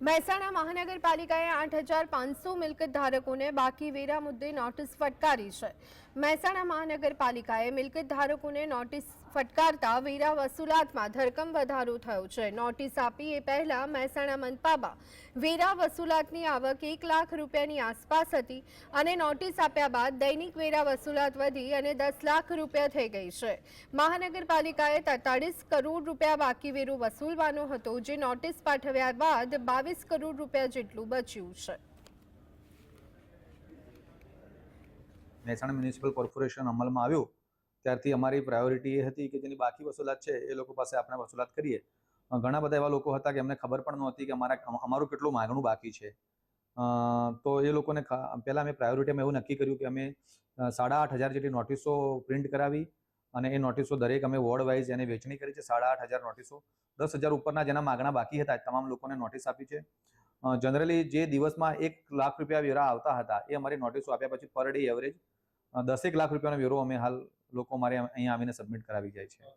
મહેસાણા મહાનગરપાલિકાએ 8,500 મિલકત ધારકોને બાકી વેરા મુદ્દે નોટિસ ફટકારી છે। મહેસાણા મહાનગરપાલિકાએ મિલકત ધારકોને નોટિસ ફટકારતા વેરા વસૂલાતમાં ધરખમ વધારો થયો છે। નોટિસ આપી એ પહેલા મહેસાણા મનપામાં વેરા વસૂલાતની આવક 1 લાખ રૂપિયાની આસપાસ હતી અને નોટિસ આપ્યા બાદ દૈનિક વેરા વસૂલાત વધી અને 10 લાખ રૂપિયા થઈ ગઈ છે। મહાનગરપાલિકાએ 43 કરોડ રૂપિયા બાકી વેરો વસૂલવાનો હતો, જે નોટિસ પાઠવ્યા બાદ 22 કરોડ રૂપિયા જેટલું બચ્યું છે। મહેસાણા મ્યુનિસિપલ કોર્પોરેશન અમલમાં આવ્યું ત્યારથી અમારી પ્રાયોરિટી એ હતી કે જેની બાકી વસૂલાત છે એ લોકો પાસે આપણે વસૂલાત કરીએ। ઘણા બધા એવા લોકો હતા કે એમને ખબર પણ નહોતી કે અમારું કેટલું માગણું બાકી છે। તો એ લોકોને પહેલાં અમે પ્રાયોરિટીમાં એવું નક્કી કર્યું કે અમે 8,500 જેટલી નોટિસો પ્રિન્ટ કરાવી અને એ નોટિસો દરેક અમે વોર્ડ વાઇઝ એને વેચણી કરી છે। 8,500 નોટિસો 10,000 ઉપરના જેના માગણા બાકી હતા તમામ લોકોને નોટિસ આપી છે। જનરલી જે દિવસમાં 1 લાખ રૂપિયા વેરા આવતા હતા એ અમારી નોટિસો આપ્યા પછી પર ડે એવરેજ 10 લાખ રૂપિયાનો વેરો અમે હાલ લોકો અમારે અહીંયા આવીને સબમિટ કરાવી જાય છે।